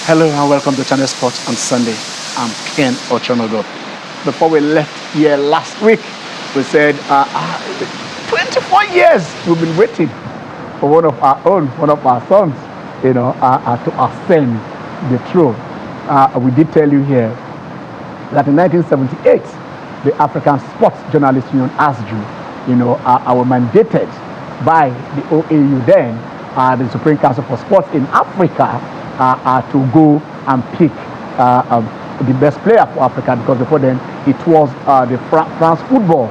Hello and welcome to Channel Sports on Sunday. I'm Ken Ochonogo. Before we left here last week, we said 24 years we've been waiting for one of our sons, to ascend the throne. We did tell you here that in 1978, the African Sports Journalists Union, ASJU, were mandated by the OAU then, the Supreme Council for Sports in Africa, to go and pick the best player for Africa, because before then it was the France football,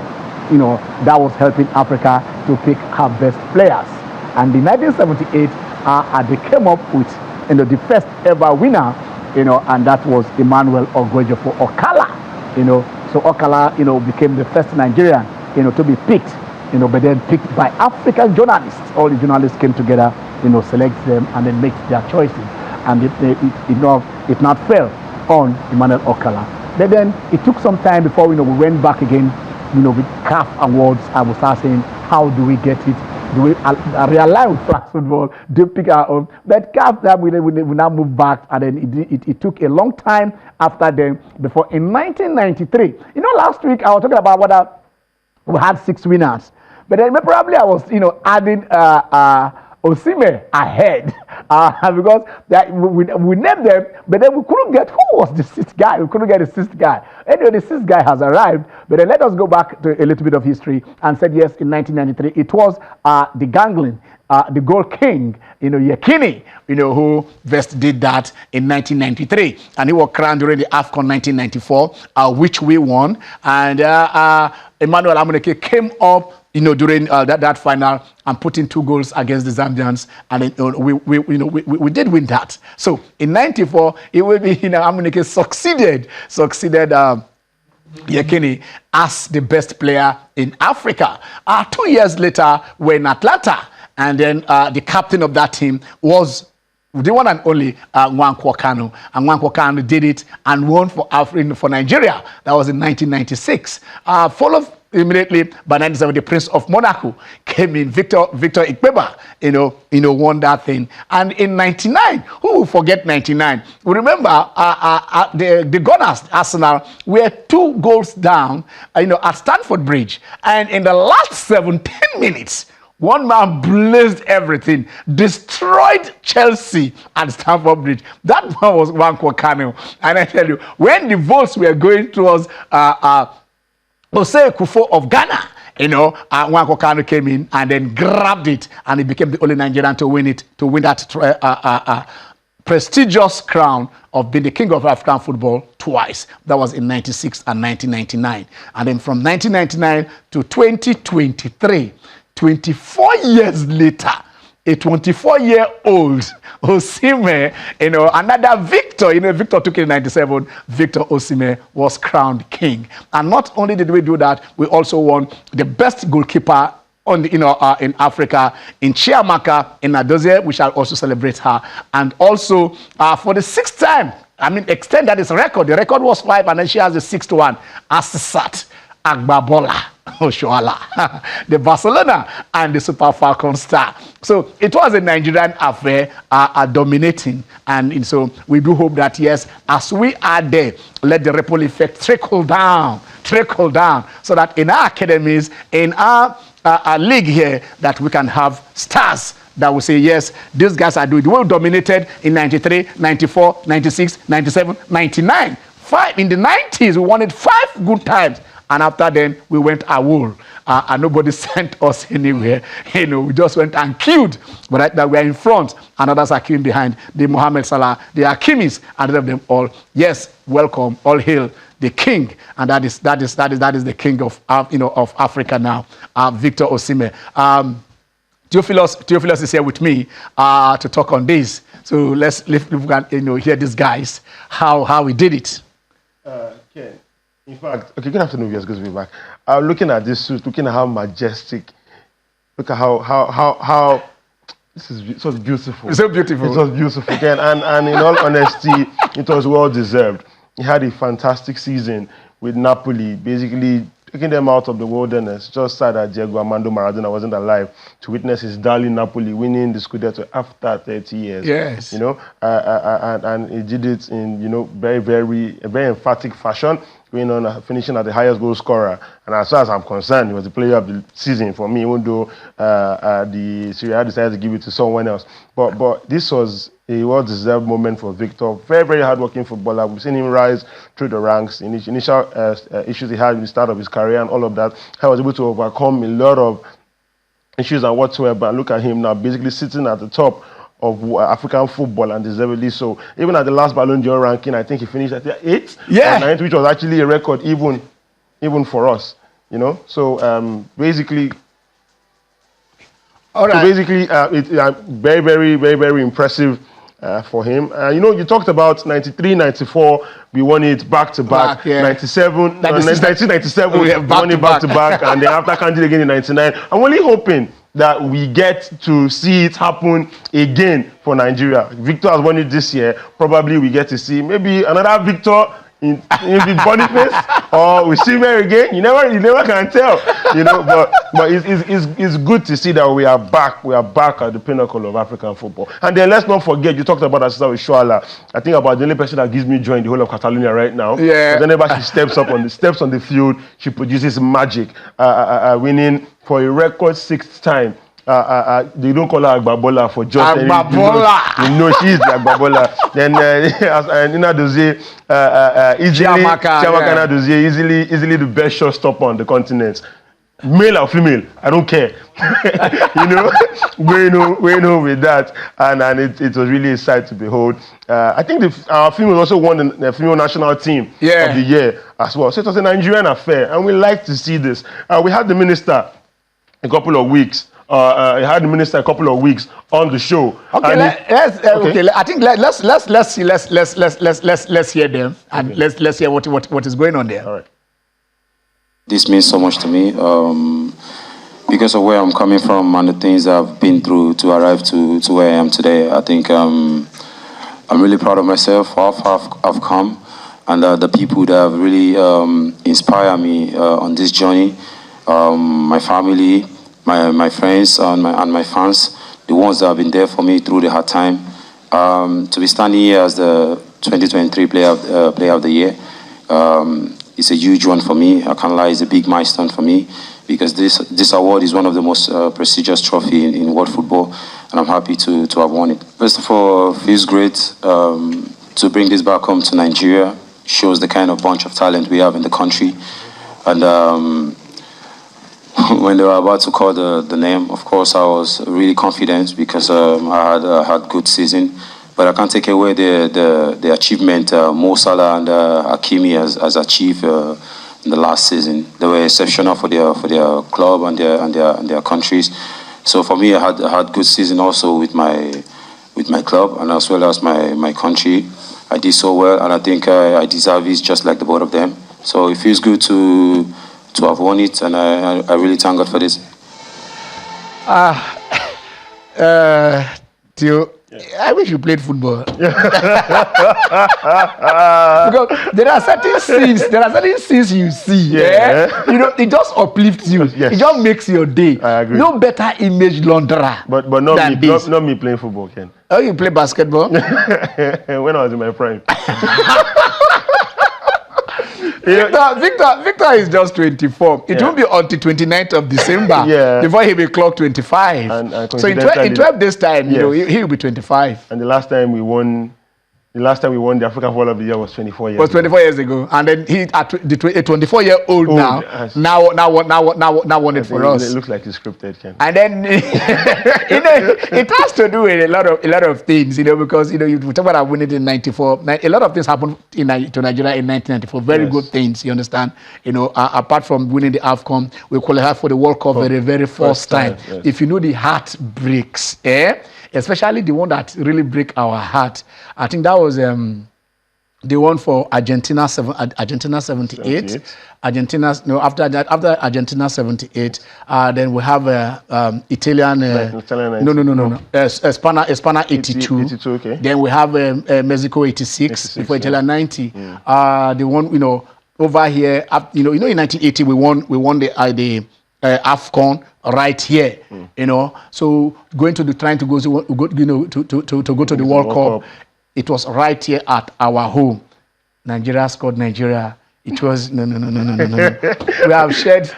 that was helping Africa to pick her best players. And in 1978, they came up with the first ever winner, and that was Emmanuel for Okala. So Okala, became the first Nigerian, to be picked, but then picked by African journalists. All the journalists came together, select them and then make their choices. And it not fell on Emmanuel Okala. But then it took some time before we went back again, with CAF awards. I was asking, how do we get it? Do we realign with France football? Do we pick our own? But CAF, that we now move back, and then it took a long time after then before in 1993. Last week I was talking about whether we had 6 winners, but then probably I was adding Osime ahead because we named them, but then we couldn't get who was the 6th guy. We couldn't get the 6th guy. Anyway, the 6th guy has arrived, but then let us go back to a little bit of history and said yes, in 1993 it was the Ganglin, the goal king, Yekini, who first did that in 1993, and he was crowned during the AFCON 1994, which we won, and Emmanuel Amunike came up during that final and put in 2 goals against the Zambians, and then, we did win that. So in 94, it will be Amunike succeeded Yekini as the best player in Africa. 2 years later, we're in Atlanta, and then the captain of that team was the one and only Nwankwo Kanu, and Nwankwo Kanu did it and won for Nigeria. That was in 1996. Followed immediately by 1970, the Prince of Monaco came in. Victor Ikpeba, won that thing. And in 99, who will forget 99? We remember the Gunners, Arsenal, were 2 goals down, at Stamford Bridge, and in the last 17 minutes. One man blazed everything, destroyed Chelsea at Stamford Bridge. That man was Nwankwo Kanu. And I tell you, when the votes were going towards Osei Kufo of Ghana, Nwankwo Kanu came in and then grabbed it, and he became the only Nigerian to win that prestigious crown of being the king of African football twice. That was in 96 and 1999. And then from 1999 to 2023, 24 years later, a 24-year-old Osime, another Victor, Victor took it in 97, Victor Osimhen was crowned king. And not only did we do that, we also won the best goalkeeper in Africa, in Chiamaka, in Adozie. We shall also celebrate her. And also, for the 6th time, extend that is record. The record was 5, and then she has the 6th one, Asisat Agbabola Oshoala, the Barcelona and the Super Falcon star. So it was a Nigerian affair, dominating, and so we do hope that yes, as we are there, let the ripple effect trickle down, so that in our academies, in our league here, that we can have stars that will say yes, these guys are doing. We dominated in 93, 94, 96, 97, 99. 5 in the 90s, we won it 5 good times. And after then, we went AWOL, and nobody sent us anywhere. We just went and queued. But right now, we're in front, and others are queuing behind. The Mohamed Salah, the Hakimis, and of them all. Yes, welcome, all hail the king, and that is the king of of Africa now, Victor Osimhen. Theophilus is here with me to talk on this. So let's hear these guys how we did it. Okay. In fact, good afternoon, viewers. Good to be back. Looking at this suit, looking at how majestic. Look at how it was beautiful. It's so beautiful. It was beautiful again, and in all honesty, it was well deserved. He had a fantastic season with Napoli, basically taking them out of the wilderness. Just sad that Diego Armando Maradona wasn't alive to witness his darling Napoli winning the Scudetto after 30 years. Yes. And he did it in, very emphatic fashion, going on finishing as the highest goal scorer. And as far as I'm concerned, he was the player of the season for me, even though the Serie A decided to give it to someone else. But this was a well-deserved moment for Victor. Very, very hard-working footballer. We've seen him rise through the ranks. Initial issues he had at the start of his career and all of that, he was able to overcome a lot of issues and whatsoever. And look at him now, basically sitting at the top of African football, and deservedly so. Even at the last Ballon d'Or ranking, I think he finished at 8th or 9th, which was actually a record even for us. So basically. All right. So basically, it's very, very, very, very impressive for him. You talked about 93, 94, we won it back to back. 97, 1997, we won it back to back, and then after counting again in 99. I'm only hoping that we get to see it happen again for Nigeria. Victor has won it this year. Probably we get to see maybe another Victor in Boniface or we see him again. You never can tell, But it's good to see that we are back. We are back at the pinnacle of African football. And then let's not forget, you talked about Asisa Oshoala. I think about the only person that gives me joy in the whole of Catalonia right now. Yeah. Whenever she steps on the field, she produces magic, winning for a record 6th time. They don't call her Agbabola for just Agbabola. She is the Agbabola. Then Nina Dozie, Chiamaka Nina Dozie, easily the best shortstopper on the continent. Male or female, I don't care. Going on with that, and it was really a sight to behold. I think our female also won the female national team of the year as well. So it was a Nigerian affair, and we like to see this. We had the minister a couple of weeks. He had the minister a couple of weeks on the show. Okay, I think let's hear them, and let's hear what is going on there. All right. This means so much to me because of where I'm coming from and the things I've been through to arrive to where I am today. I think I'm really proud of myself, how far I've come, and the people that have really inspired me on this journey. My family, my friends, and my fans, the ones that have been there for me through the hard time. To be standing here as the 2023 Player of the Year. It's a huge one for me. I can't lie, it's a big milestone for me because this award is one of the most prestigious trophy in world football, and I'm happy to have won it. First of all, it feels great to bring this back home to Nigeria. Shows the kind of bunch of talent we have in the country. And when they were about to call the name, of course, I was really confident because I had good season. But I can't take away the achievement Mo Salah and Hakimi has achieved in the last season. They were exceptional for their club and their countries. So for me, I had good season also with my club and as well as my country. I did so well, and I think I deserve it just like the both of them. So it feels good to have won it, and I really thank God for this. I wish you played football. Because there are certain scenes you see. It just uplifts you. Yes. It just makes your day. I agree. No better image launderer. But not me playing football, Ken. Oh, you play basketball? When I was in my prime. Victor is just 24. It won't be until 29th of December before he will clock 25. So in 12 days' time, he will be 25. And the last time we won the African Football of the Year was 24 years. Was 24 years ago, and then he at a 24-year-old now won it for us. It looks like it's scripted, Ken. And then it has to do with a lot of things, because you talk about winning in '94. A lot of things happened to Nigeria in 1994. Very good things, you understand. Apart from winning the AFCON, we qualified for the World Cup very first time. Yes. If you know the heart breaks, especially the one that really break our heart. I think that was the one for Argentina 78. After Argentina 78, then we have Italian. Espana 82. 82, okay. Then we have Mexico 86 before Italian 90. The one over here. In 1980 we won the AFCON right here. So trying to go to the World Cup. It was right here at our home. Nigeria scored. It was no. We have shed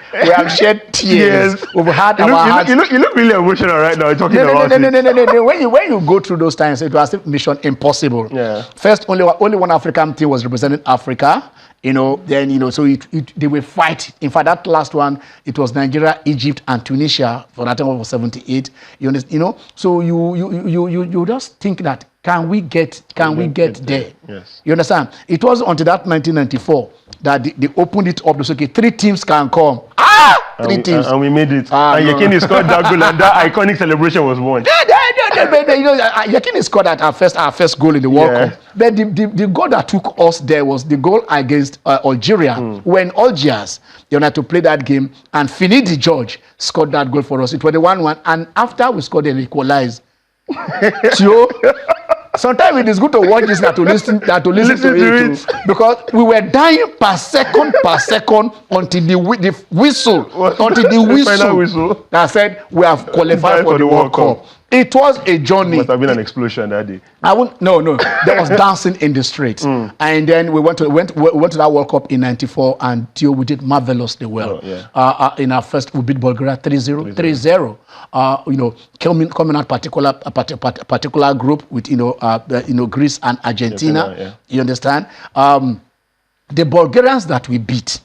tears. We've had our hearts. You look really emotional right now. Talking about it. No. When you go through those times, it was mission impossible. Yeah. First, only one African team was representing Africa. Then so they were fighting. In fact, that last one, it was Nigeria, Egypt, and Tunisia for that time of 78. So you just think that can we get there? Yes. You understand? It was until that 1994 that they opened it up. They said, okay, 3 teams can come. Three teams. And we made it. And Yekini scored that goal, and that iconic celebration was won. Yekini scored our first goal in the World Cup. But the goal that took us there was the goal against Algeria. When Algiers, had to play that game, and Finidi George scored that goal for us. It was the 1-1, and after we scored, they equalized. So sometimes it is good to watch this, to listen to it. Because we were dying per second until the whistle that said we have qualified for the World Cup. It was a journey. Must have been an explosion that day. No. There was dancing in the streets, and then we went to that World Cup in '94, and we did marvelously well. In our first, we beat Bulgaria 3-0. Coming out particular group with Greece and Argentina. You understand? The Bulgarians that we beat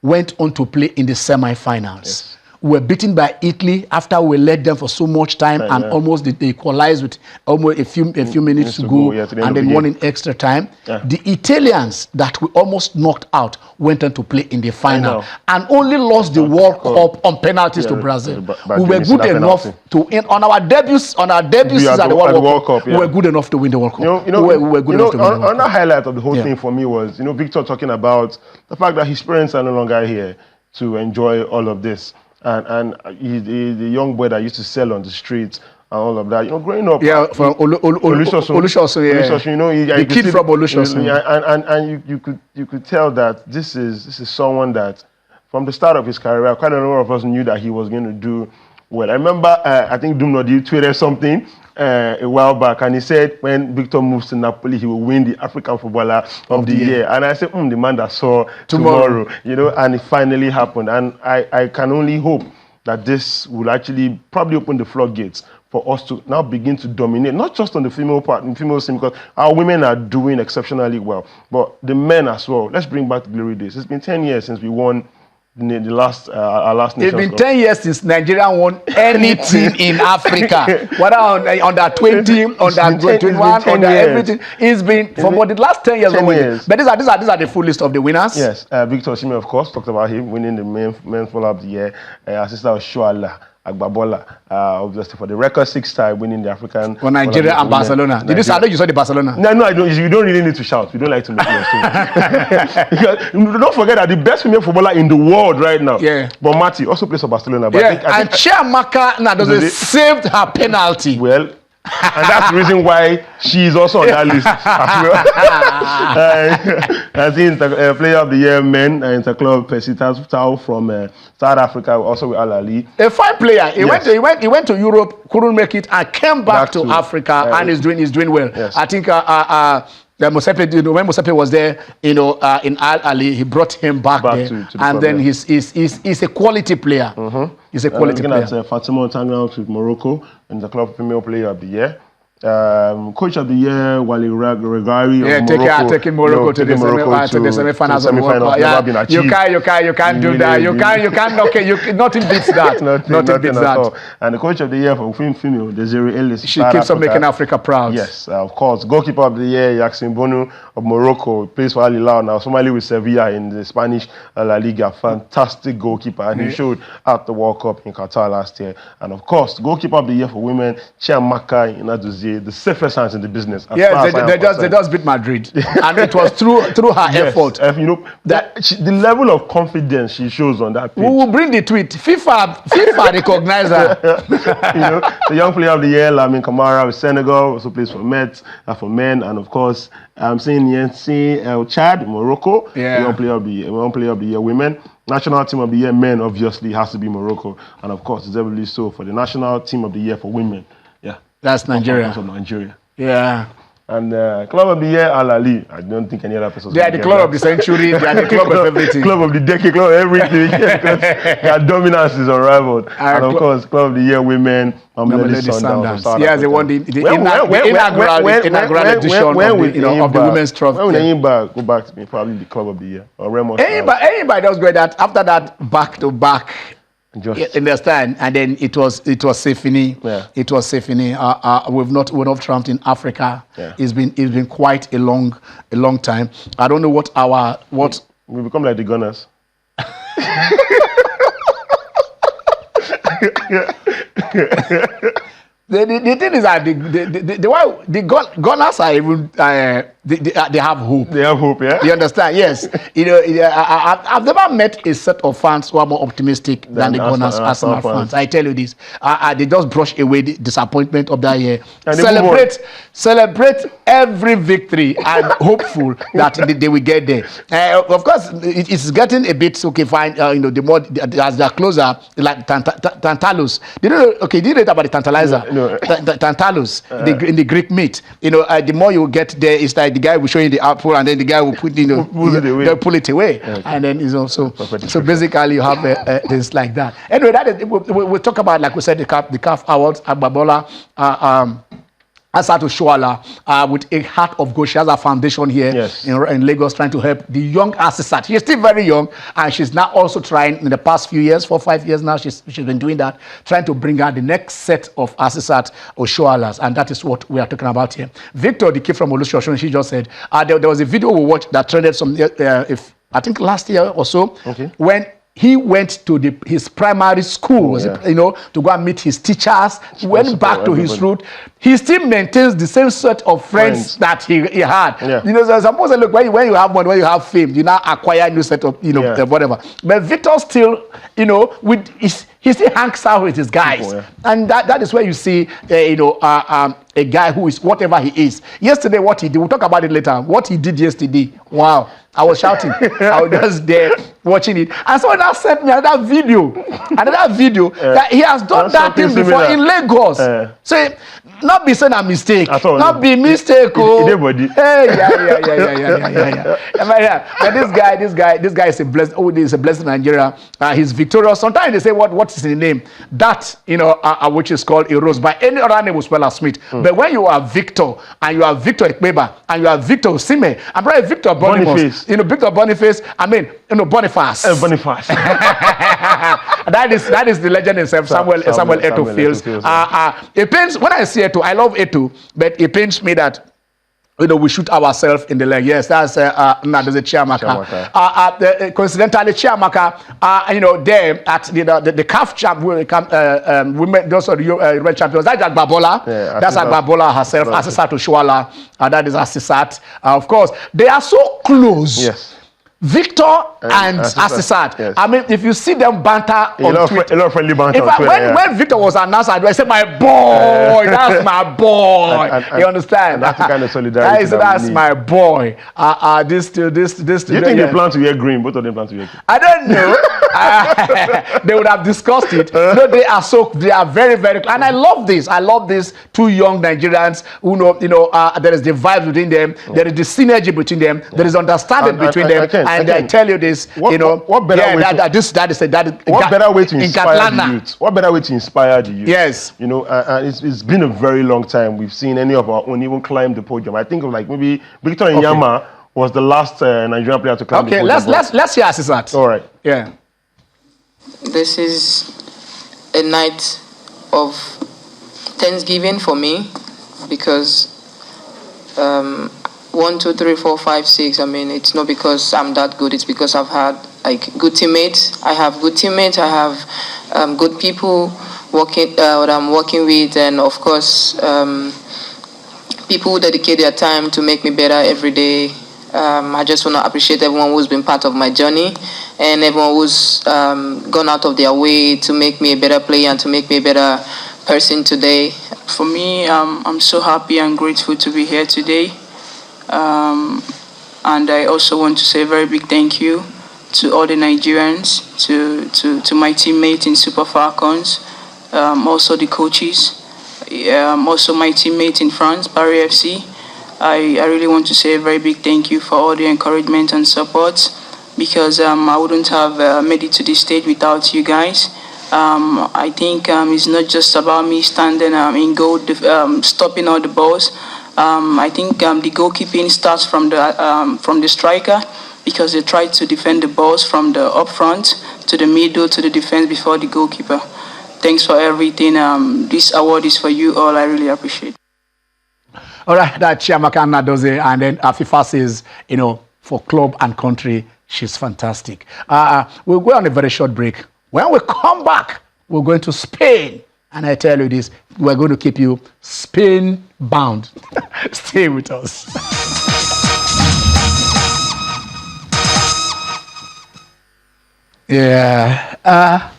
went on to play in the semi-finals. Yes. We were beaten by Italy after we led them for so much time, and almost they equalized with almost a few minutes to go, and then won in extra time. The Italians that we almost knocked out went on to play in the final and only lost the World Cup on penalties to Brazil. We were good enough to on our debuts at the World Cup. We were good enough to win the World Cup. On the highlight of the whole thing for me was Victor talking about the fact that his parents are no longer here to enjoy all of this. And he's the young boy that used to sell on the streets and all of that. growing up. Yeah, from Olusosun, the kid from Olusosun. And you could tell that this is someone that, from the start of his career, quite a number of us knew that he was going to do well. I remember, I think Dumnodi tweeted something a while back, and he said when Victor moves to Napoli, he will win the African Footballer of the Year. And I said, the man that saw tomorrow. And it finally happened. And I can only hope that this will actually probably open the floodgates for us to now begin to dominate, not just on the female scene, because our women are doing exceptionally well, but the men as well. Let's bring back the glory days. It's been 10 years since we won our last Nations Cup. It's been 10 years since Nigeria won any team in Africa, whether under 20, under 21, under everything. It's been for the last 10 years. 10 years. But these are the full list of the winners. Yes, Victor Osimhen, of course, talked about him winning the men's Footballer of the Year. Our sister Oshuala Agbabola, obviously for the record 6th time winning the African. For Nigeria and Barcelona. Did you say you saw the Barcelona? No, I don't. You don't really need to shout. We don't like to make noise. Don't forget that the best female footballer in the world right now. Yeah. But Mati also plays for Barcelona. But I think Chiamaka saved her penalty. Well. And that's the reason why she is also on that list as well. I think Player of the Year men Interclub Pesitao from South Africa, also with Al Ali. A fine player. He went to Europe, couldn't make it, and came back to Africa, and he's doing well. Yes. I think when Mosepe was there, in Al Ali, he brought him back there, to the and then he's a quality player. He's a quality player. Looking at Fatima Tangal with Morocco in the club Female Player of the Year. Coach of the Year, Wale Regari. Taking Morocco to the semi-finals of the World Cup. You can't do that. You can't. Nothing beats that. Nothing beats that. And the Coach of the Year for female, Desiree Ellis. She keeps on making Africa proud. Yes, of course. Goalkeeper of the Year, Yaxin Bonu of Morocco, plays for Al Hilal now. Somali with Sevilla in the Spanish La Liga. Fantastic goalkeeper, and he showed at the World Cup in Qatar last year. And of course, Goalkeeper of the Year for women, Chiamaka Inadozie AJ, the safest hands in the business. Yes, they just beat Madrid, and it was through her effort. You know the level of confidence she shows on that pitch. We will bring the tweet. FIFA recognize her. You know, the young player of the year, Lamine Camara with Senegal, also plays for Metz, for men, and of course, I'm seeing Yensi El Chad, Morocco, young player of the year, women. National team of the year, men, obviously has to be Morocco, and of course, it's definitely so for the national team of the year for women. Yeah, that's Nigeria. Of Nigeria. Yeah. And club of the year, Al Ali. I don't think any other person. They are the club of the century. They are the club of everything. Club of the decade, club of everything. Their dominance is unrivaled. And of course, club of the year, women. Mamelodi Sundowns. Yes, they won the inaugural edition of the women's trophy. When Enyimba go back to me, probably the club of the year. Or Remo. Enyimba does great that after that back-to-back. Just understand, and then it was Sefini. Yeah. It was Sefini. We've not tramped in Africa. Yeah. It's been quite a long time. I don't know what we become like the Gunners. The thing is that the Gunners are even they have hope. They have hope, yeah. You understand? Yes. You know, I've never met a set of fans who are more optimistic than the Gunners Arsenal fans. I tell you this. They just brush away the disappointment of that year. Celebrate every victory and hopeful that they will get there. Of course, it's getting a bit fine. The more as they're closer, like Tantalus. Did you read about the tantalizer? No. Tantalus, in the Greek myth. The more you get there, it's like the guy will show you the apple, and then the guy will pull it away, okay. And then so basically you have things like that. Anyway, that is we talk about, like we said, the CAF awards. Agbabola, Asatu Shuala, with a heart of gold. She has a foundation here in Lagos, trying to help the young Asisat. She's still very young, and she's now also trying, in the past few years, 4-5 years now, she's been doing that, trying to bring out the next set of Asisat or Shualas, and that is what we are talking about here. Victor, the kid from Olusosun, she just said, there was a video we watched that trended I think last year or so, when he went to his primary school, to go and meet his teachers. He went back to his root. He still maintains the same set of friends that he had. Yeah. So suppose, look, when you have money, when you have fame, you now acquire a new set of, whatever. But Victor still, he still hangs out with his guys. People, and that is where you see, a guy who is whatever he is. Yesterday, what he did, we'll talk about it later. What he did yesterday, wow. I was shouting. I was just there watching it. And someone now sent me another video that he has done that thing before in Lagos. So, not be saying a mistake. Not be mistake. Oh. Hey, yeah. But this guy is a blessed. Oh, this is a blessed Nigeria. He's victorious. Sometimes they say what is his name? That which is called a rose. By any other name will spell as Smith. But when you are Victor and you are Victor Ekpeba and you are Victor Sime and probably Victor Boniface. Victor Boniface. I mean, Boniface. Boniface. that is the legend himself. Samuel Eto'o feels. It pains when I see Eto'o. I love Eto'o, but it pains me that we shoot ourselves in the leg. Yes, that's there's a Chiamaka. Coincidentally, Chiamaka, there at the CAF women, those are the red champions. That's Agbabola. That's Agbabola herself. Asisat Oshuala. That is Asisat. Of course, they are so close. Yes. Victor and Asisat. Yes. I mean, if you see them banter on Twitter, a lot of friendly banter. When Victor was announced, I said, "My boy, that's my boy." You understand? And that's the kind of solidarity. That's my boy. This. Do you think they plan to wear green? Both of them plan to wear green. I don't know. They would have discussed it. No, they are very, very. And I love this. I love these two young Nigerians who there is the vibe between them. There is the synergy between them. There is understanding between them. And I tell you this, what better way to inspire the youth? What better way to inspire the youth? Yes. It's been a very long time we've seen any of our own even climb the podium. I think of maybe Victor Inyama was the last Nigerian player to climb the podium. Okay, let's hear Asisat. All right. Yeah. This is a night of Thanksgiving for me because 1, 2, 3, 4, 5, 6. I mean, it's not because I'm that good. It's because I've had good teammates. I have good teammates. I have good people that I'm working with, and of course, people who dedicate their time to make me better every day. I just want to appreciate everyone who's been part of my journey and everyone who's gone out of their way to make me a better player and to make me a better person today. For me, I'm so happy and grateful to be here today. And I also want to say a very big thank you to all the Nigerians, to my teammates in Super Falcons, also the coaches, also my teammates in France, Paris FC. I really want to say a very big thank you for all the encouragement and support, because I wouldn't have made it to this stage without you guys. I think it's not just about me standing in goal, stopping all the balls. I think the goalkeeping starts from the striker, because they try to defend the balls from the up front to the middle to the defense before the goalkeeper. Thanks for everything. This award is for you all. I really appreciate it. All right, that's Chiamaka Nnadozie, and then FIFA says, for club and country, she's fantastic. We'll go on a very short break. When we come back, we're going to Spain. And I tell you this, we're going to keep you Spain bound. Stay with us. Yeah.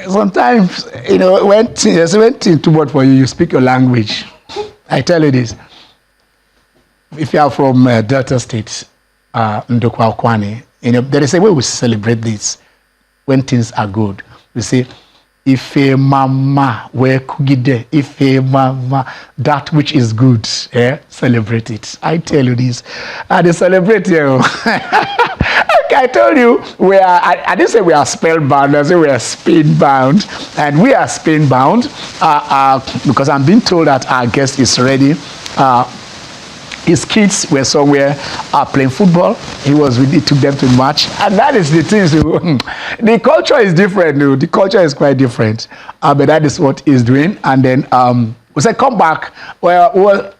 Sometimes, when things too much for you, you speak your language. I tell you this. If you are from Delta State, Ndokwa Okwani, there is a way we celebrate this when things are good. We say, Ife mama, where kugide, Ife mama, that which is good, celebrate it. I tell you this. They celebrate you. I told you, I didn't say we are spellbound, I said we are Spain-bound. And we are Spain-bound because I'm being told that our guest is ready. His kids were somewhere playing football. He took them to match. And that is the thing. The culture is different. The culture is quite different. But that is what he's doing. And then we said, come back. Well,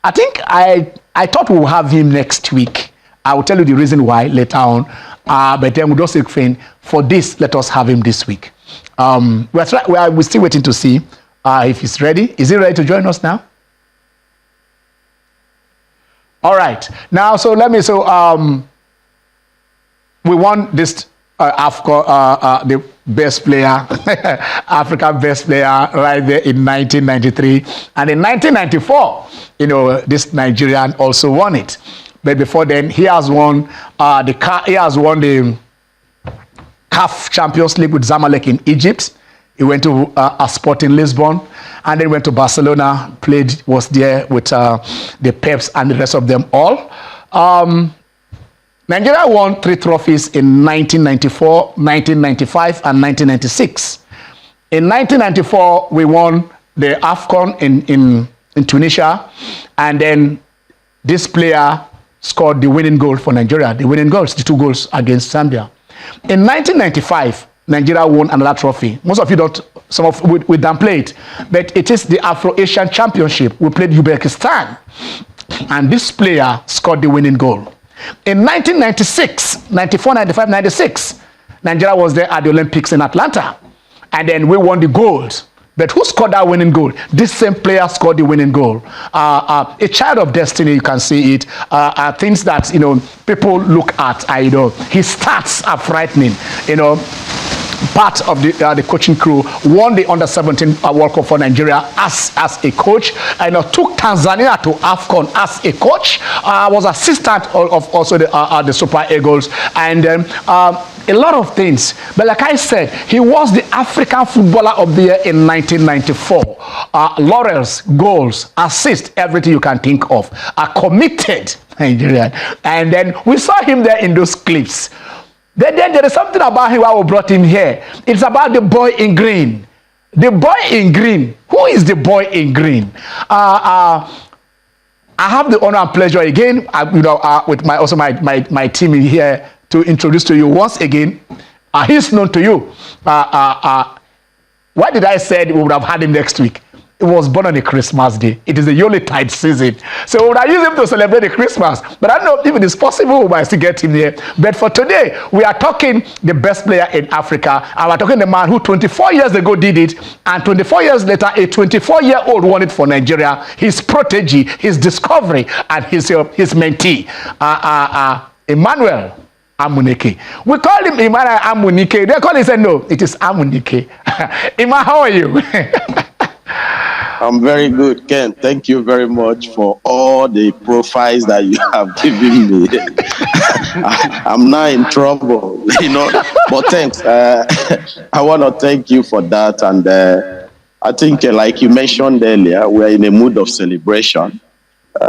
I think I thought we would have him next week. I will tell you the reason why later on. But then we'll just say, for this, let us have him this week. We're still waiting to see if he's ready. Is he ready to join us now? All right. Now, we won this the best player, African best player right there in 1993. And in 1994, this Nigerian also won it. But before then, he has won the CAF Champions League with Zamalek in Egypt. He went to a Sporting Lisbon, and then went to Barcelona, was there with the Peps and the rest of them all. Nigeria won 3 trophies in 1994, 1995, and 1996. In 1994, we won the AFCON in Tunisia, and then this player scored the winning goal for Nigeria, the 2 goals against Zambia. In 1995, Nigeria won another trophy. Most of you don't, we downplay it, but it is the Afro-Asian Championship. We played Uzbekistan, and this player scored the winning goal. In 1996, 94, 95, 96, Nigeria was there at the Olympics in Atlanta, and then we won the gold. But who scored that winning goal? This same player scored the winning goal. A child of destiny, you can see it. Things that people look at. His stats are frightening. Part of the coaching crew won the Under-17 World Cup for Nigeria as a coach. Took Tanzania to AFCON as a coach. Was assistant of also the Super Eagles, and a lot of things. But like I said, he was the African Footballer of the Year in 1994. Laurels, goals, assists, everything you can think of. A committed Nigerian. And then we saw him there in those clips. Then there is something about him why we brought him here. It's about the boy in green. The boy in green. Who is the boy in green? I have the honor and pleasure again, with my team in here, to introduce to you once again. He's known to you. Why did I say we would have had him next week? was born on a Christmas day. It is the Yuletide season. So would I use him to celebrate the Christmas? But I don't know if it is possible, we might still get him here. But for today, we are talking the best player in Africa. And we're talking the man who 24 years ago did it. And 24 years later, a 24-year-old won it for Nigeria. His protege, his discovery, and his mentee. Emmanuel Amunike. We call him Emmanuel Amunike. They call him, say no, it is Amunike. Emma, how are you? I'm very good, Ken. Thank you very much for all the profiles that you have given me. I'm now in trouble, but thanks. I want to thank you for that. And I think, like you mentioned earlier, we're in a mood of celebration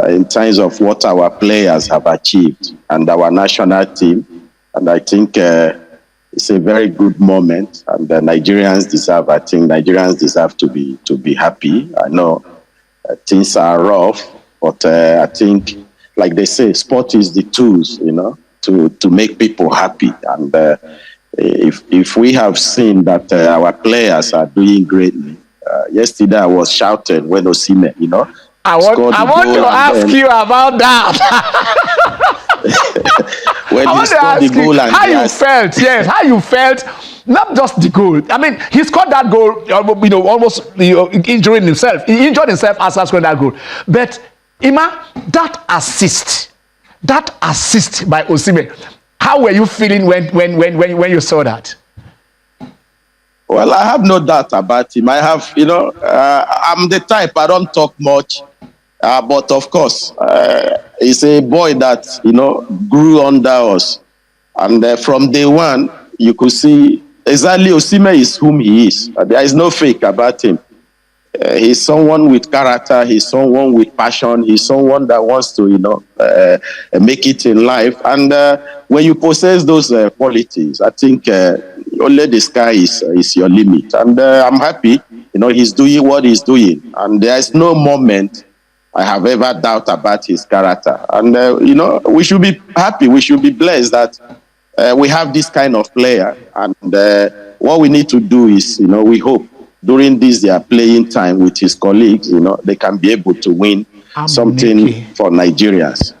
in terms of what our players have achieved and our national team. And I think it's a very good moment, and the Nigerians deserve to be happy. I know things are rough, but I think, like they say, sport is the tools, to make people happy. And if we have seen that our players are doing greatly, yesterday I was shouting when Osimhen, I want to ask you about that. When I want to ask you how you felt. Yes, how you felt. Not just the goal. I mean, he scored that goal, almost injuring himself. He injured himself as he scored that goal. But Emma, that assist by Osimhen, how were you feeling when you saw that? Well, I have no doubt about him. I have, I'm the type, I don't talk much. But of course, he's a boy that, grew under us. And from day one, you could see exactly Osimhen is whom he is. There is no fake about him. He's someone with character. He's someone with passion. He's someone that wants to, make it in life. And when you possess those qualities, I think only the sky is your limit. And I'm happy, he's doing what he's doing. And there's no moment I have ever doubt about his character. And, we should be happy. We should be blessed that we have this kind of player. And what we need to do is, we hope during this their playing time with his colleagues, they can be able to win something for Nigerians.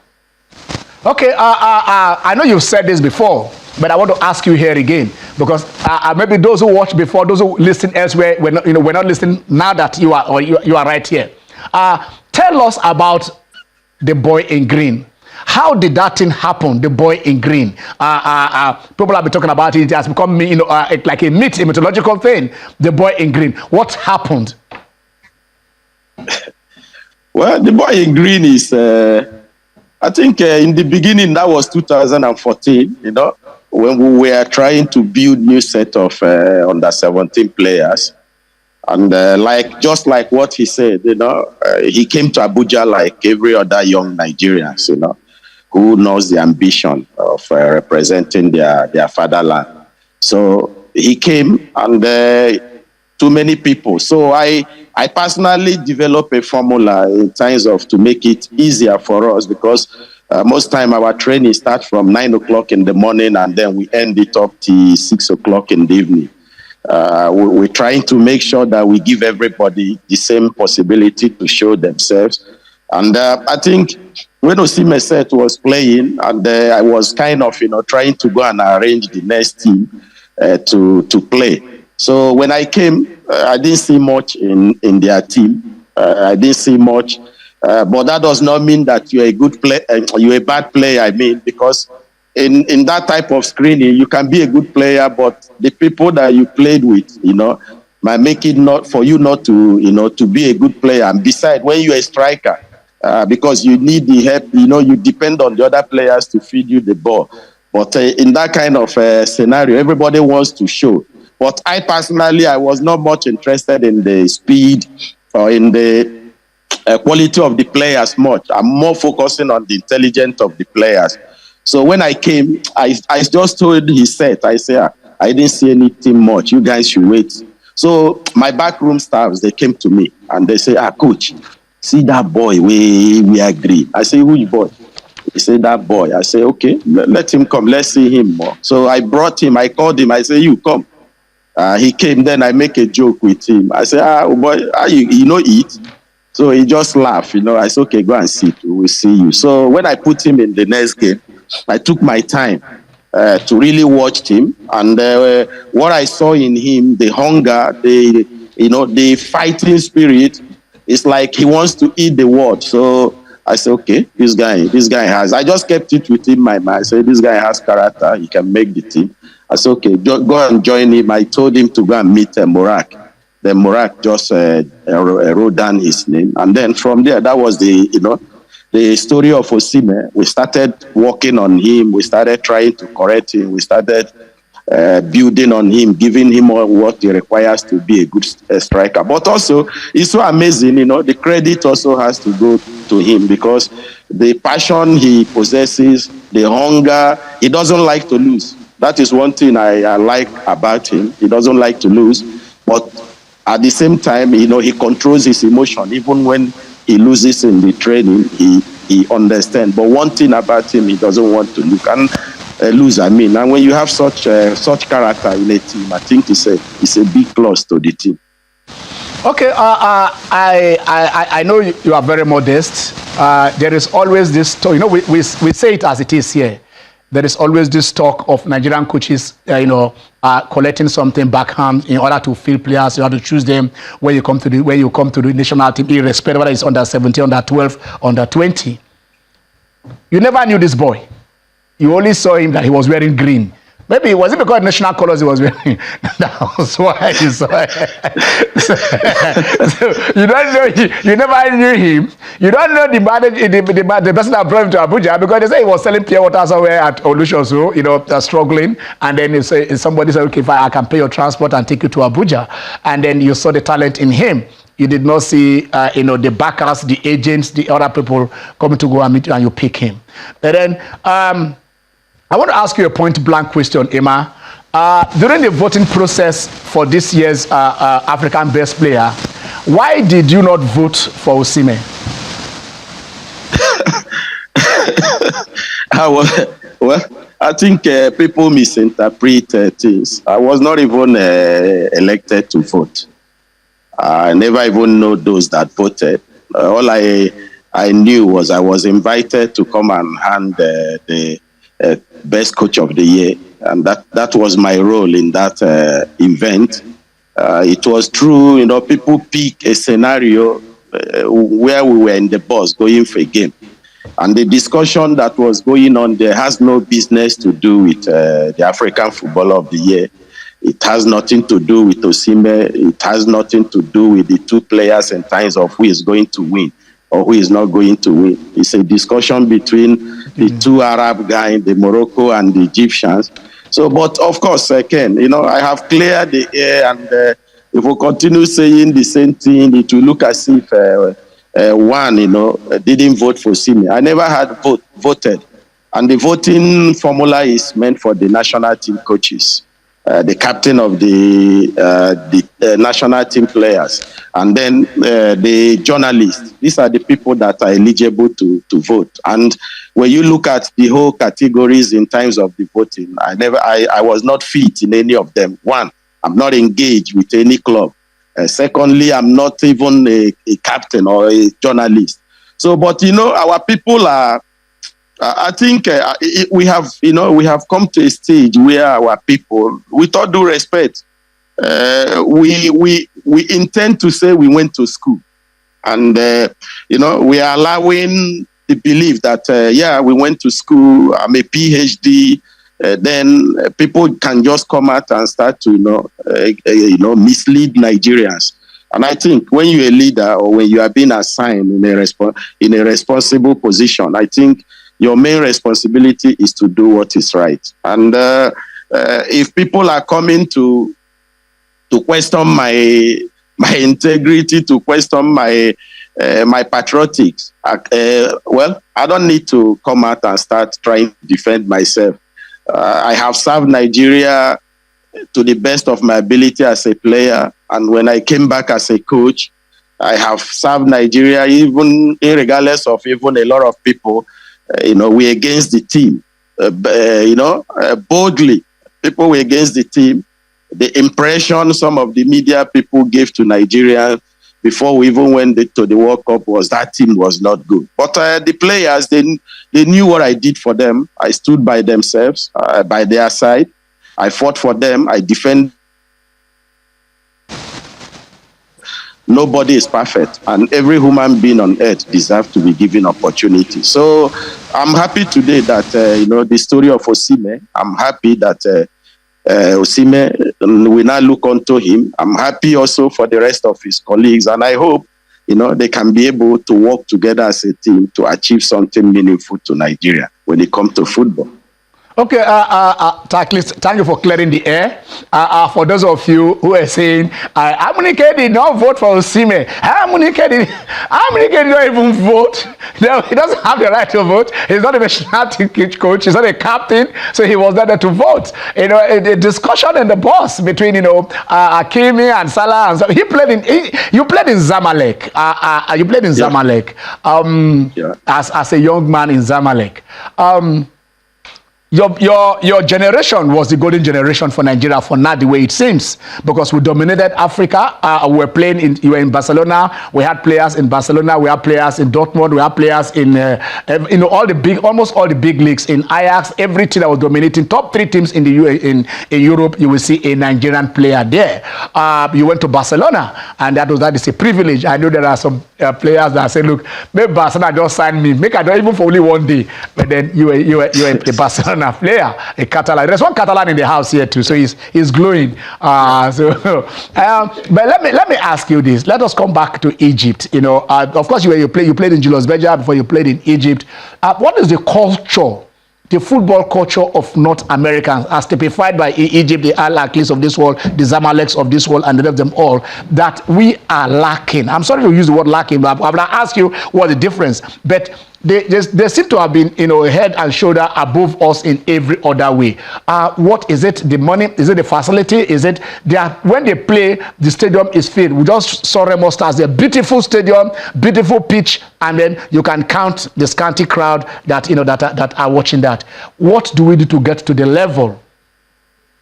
Okay, I know you've said this before, but I want to ask you here again, because maybe those who watched before, those who listen elsewhere, we're not listening now that you are right here. Tell us about the boy in green. How did that thing happen, the boy in green? People have been talking about it. It has become, like a myth, a mythological thing, the boy in green. What happened? Well, the boy in green is, I think in the beginning, that was 2014, when we were trying to build new set of under 17 players. And just like what he said, he came to Abuja like every other young Nigerians, who knows the ambition of representing their fatherland. So he came, and too many people. So I personally developed a formula in terms of to make it easier for us, because most time our training starts from 9 o'clock in the morning, and then we end it up till 6 o'clock in the evening. We're trying to make sure that we give everybody the same possibility to show themselves. And I think when Osimhen said was playing, and I was kind of, trying to go and arrange the next team to play. So when I came, I didn't see much in their team. I didn't see much. But that does not mean that you're a good player, you're a bad player, because in that type of screening, you can be a good player, but the people that you played with, might make it not for you not to, to be a good player. And besides, when you're a striker, because you need the help, you depend on the other players to feed you the ball. But in that kind of scenario, everybody wants to show. But I personally, I was not much interested in the speed or in the quality of the players much. I'm more focusing on the intelligence of the players. So when I came, I just told his set, I said, I didn't see anything much. You guys should wait. So my backroom staffs, they came to me and they say, coach, see that boy, we agree. I say, which boy? He said, that boy. I say, okay, let him come. Let's see him more. So I brought him. I called him. I say, you come. He came, then I make a joke with him. I said, boy, you know eat? So he just laughed, I said, okay, go and sit. We will see you. So when I put him in the next game, I took my time to really watch him. And what I saw in him, the hunger, the fighting spirit, it's like he wants to eat the world. So I said, okay, this guy has. I just kept it within my mind. I said, this guy has character. He can make the team. I said, okay, go and join him. I told him to go and meet Morak. Then Morak just wrote down his name. And then from there, that was the story of Osimhen. We started working on him. We started trying to correct him. We started building on him, giving him all what he requires to be a good striker. But also, it's so amazing, the credit also has to go to him because the passion he possesses, the hunger, he doesn't like to lose. That is one thing I like about him. He doesn't like to lose, but at the same time, he controls his emotion. Even when he loses in the training, he understands. But one thing about him, he doesn't want to lose. And when you have such character in a team, I think it's a big plus to the team. Okay, I know you are very modest. There is always this talk, we say it as it is here. There is always this talk of Nigerian coaches, collecting something backhand in order to field players. You have to choose them when you come to the national team, irrespective of whether it's under 17, under 12, under 20. You never knew this boy. You only saw him that he was wearing green. Maybe was it because national colors he was wearing? That was why you saw it. So you don't know. You never knew him. You don't know the person that brought him to Abuja because they say he was selling pure water somewhere at Olusoso, struggling. And then somebody said, okay, I can pay your transport and take you to Abuja. And then you saw the talent in him. You did not see, the backers, the agents, the other people coming to go and meet you, and you pick him. But then, I want to ask you a point-blank question, Emma. During the voting process for this year's African Best Player, why did you not vote for Osimhen? I think people misinterpret things. I was not even elected to vote. I never even know those that voted. All I knew was I was invited to come and hand the best coach of the year, and that was my role in that event. It was true, people pick a scenario where we were in the bus going for a game, and the discussion that was going on there has no business to do with the African Footballer of the Year. It has nothing to do with Osimhen. It has nothing to do with the two players in terms of who is going to win or who is not going to win. It's a discussion between the two Arab guys, the Morocco and the Egyptians. So, but of course, Ken, I have cleared the air, and if we continue saying the same thing, it will look as if one, didn't vote for Osimhen. I never had voted. And the voting formula is meant for the national team coaches, the captain of the national team players, and then the journalists. These are the people that are eligible to vote. And when you look at the whole categories in terms of the voting, I was not fit in any of them. One, I'm not engaged with any club. Secondly, I'm not even a captain or a journalist. So, but our people are. I think we have come to a stage where our people, with all due respect, we intend to say we went to school, and we are allowing the belief that we went to school. I'm a PhD. Then people can just come out and start to mislead Nigerians. And I think when you're a leader or when you are being assigned in a responsible position, I think your main responsibility is to do what is right. And if people are coming to question my integrity, to question my patriotics, I don't need to come out and start trying to defend myself. I have served Nigeria to the best of my ability as a player, and when I came back as a coach, I have served Nigeria even regardless of even a lot of people. We against the team, boldly. People were against the team. the impression some of the media people gave to Nigeria before we even went to the World Cup was that team was not good. But the players, they knew what I did for them. I stood by themselves, by their side. I fought for them. I defended. Nobody is perfect, and every human being on earth deserves to be given opportunity. So I'm happy today that, the story of Osimhen, I'm happy that Osimhen, we now look onto him. I'm happy also for the rest of his colleagues, and I hope, they can be able to work together as a team to achieve something meaningful to Nigeria when it comes to football. Okay, thank you for clearing the air. For those of you who are saying, Amunike did not vote for Osimhen. Amunike did not even vote. No, he doesn't have the right to vote. He's not a national team coach. He's not a captain, so he was not there to vote. A discussion in the bus between, Hakimi and Salah. And you played in Zamalek. You played in Zamalek. As a young man in Zamalek. Your generation was the golden generation for Nigeria, for now the way it seems, because we dominated Africa. You were in Barcelona. We had players in Barcelona. We had players in Dortmund. We had players in almost all the big leagues, in Ajax. Every team that was dominating, top 3 teams in in Europe, you will see a Nigerian player there. You went to Barcelona, and that is a privilege. I know there are some players that say, look, maybe Barcelona just signed me. Make I don't even for only one day, but then you were a Barcelona player, a Catalan. There's one Catalan in the house here too, so he's glowing. But let me ask you this. Let us come back to Egypt. Of course, you played in Julius Berger before you played in Egypt. What is the culture, the football culture of North Americans, as typified by Egypt, the Al Ahlis of this world, the Zamaleks of this world, and the rest of them all, that we are lacking? I'm sorry to use the word lacking, but I'm going to ask you what the difference. But they seem to have been, head and shoulder above us in every other way. What is it? The money? Is it the facility? Is it when they play, the stadium is filled? We just saw Remo Stars, a beautiful stadium, beautiful pitch, and then you can count the scanty crowd that are watching that. What do we do to get to the level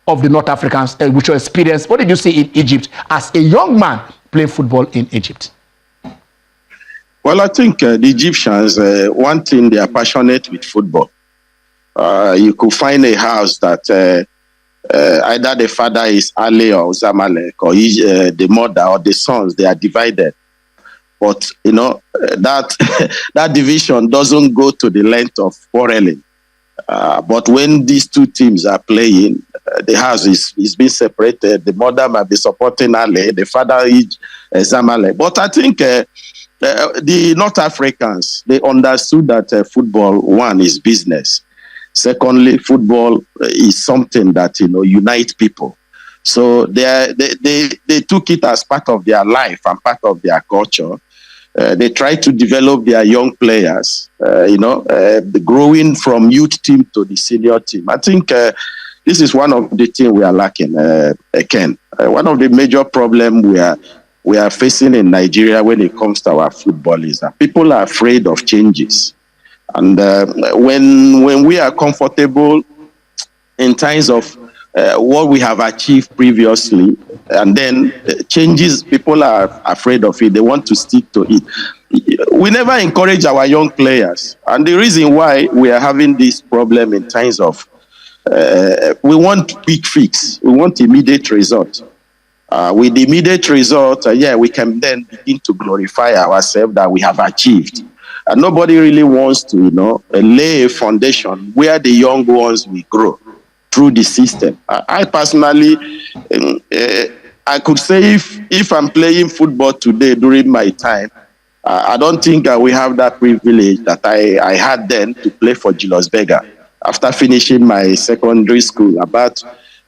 of the North Africans, which your experience? What did you see in Egypt as a young man playing football in Egypt? Well, I think the Egyptians, one thing, they are passionate with football. You could find a house that either the father is Ali or Zamalek, or the mother or the sons, they are divided. But, that division doesn't go to the length of quarreling. But when these two teams are playing, the house is being separated. The mother might be supporting Ali, the father is Zamalek. But I think the North Africans, they understood that football, one, is business. Secondly, football is something that unites people. So they took it as part of their life and part of their culture. They try to develop their young players, growing from youth team to the senior team. I think this is one of the things we are lacking, Ken. One of the major problems we are facing in Nigeria when it comes to our football is that people are afraid of changes. And when we are comfortable in terms of what we have achieved previously, and then changes, people are afraid of it. They want to stick to it. We never encourage our young players. And the reason why we are having this problem in terms of we want quick fix. We want immediate result. With the immediate result, we can then begin to glorify ourselves that we have achieved. And nobody really wants to, lay a foundation where the young ones will grow through the system. I personally, I could say if I'm playing football today during my time, I don't think we have that privilege that I had then to play for Julius Berger. After finishing my secondary school, about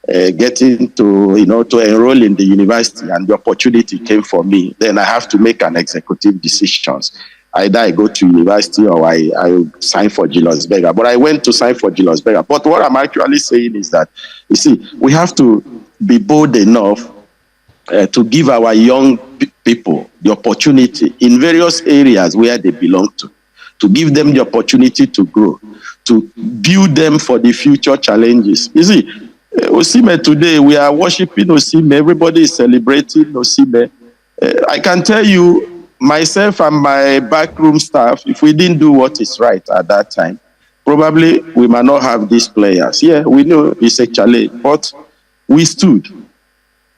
getting to enroll in the university, and the opportunity came for me, then I have to make an executive decisions. Either I go to university or I sign for Julius Berger. But I went to sign for Julius Berger. But what I'm actually saying is that, you see, we have to be bold enough to give our young people the opportunity in various areas where they belong to give them the opportunity to grow, to build them for the future challenges. You see, Osimhen today, we are worshiping Osimhen. Everybody is celebrating Osimhen. I can tell you, myself and my backroom staff, if we didn't do what is right at that time, probably we might not have these players. Yeah, we know it's a challenge, but we stood.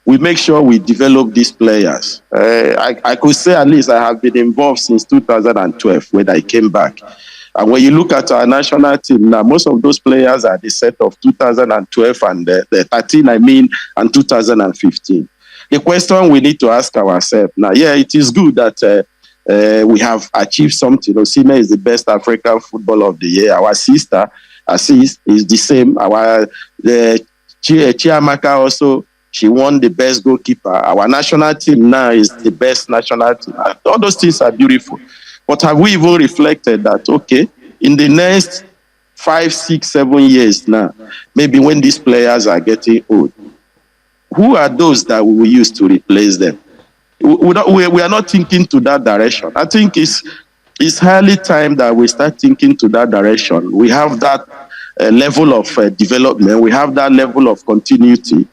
We make sure we develop these players. I could say at least I have been involved since 2012 when I came back. And when you look at our national team now, most of those players are the set of 2012 and the 13, and 2015. The question we need to ask ourselves now, yeah, it is good that we have achieved something. Osimhen is the best African footballer of the year. Our sister, Assis, is the same. Our Chiamaka also, she won the best goalkeeper. Our national team now is the best national team. All those things are beautiful. But have we even reflected that, okay, in the next 5, 6, 7 years now, maybe when these players are getting old, who are those that we will use to replace them? We are not thinking to that direction. I think it's highly time that we start thinking to that direction. We have that level of development. We have that level of continuity.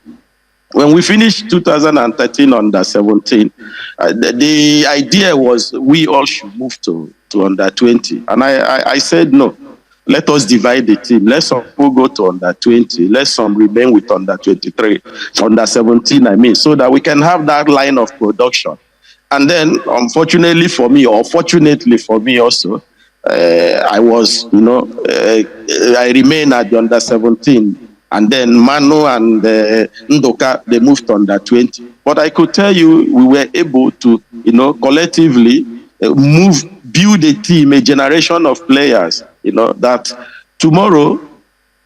When we finished 2013 under 17, the idea was we all should move to under 20. And I said, no, let us divide the team. Let some people go to under 20. Let some remain with under 23, under 17, so that we can have that line of production. And then, unfortunately for me, or fortunately for me also, I was, I remained at the under 17. And then Manu and Ndoka, they moved under 20. But I could tell you, we were able to, collectively build a team, a generation of players, that tomorrow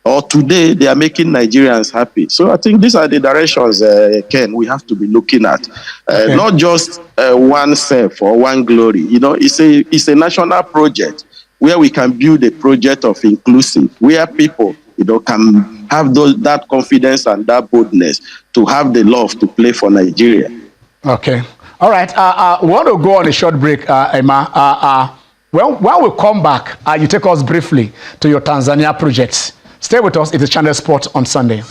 or today they are making Nigerians happy. So I think these are the directions, Ken, we have to be looking at. Okay. Not just one self or one glory. It's a national project where we can build a project of inclusive, where people, can have that confidence and that boldness to have the love to play for Nigeria. Okay. All right. We want to go on a short break, Emma. When we come back, you take us briefly to your Tanzania projects. Stay with us. It is Channel Sport on Sunday.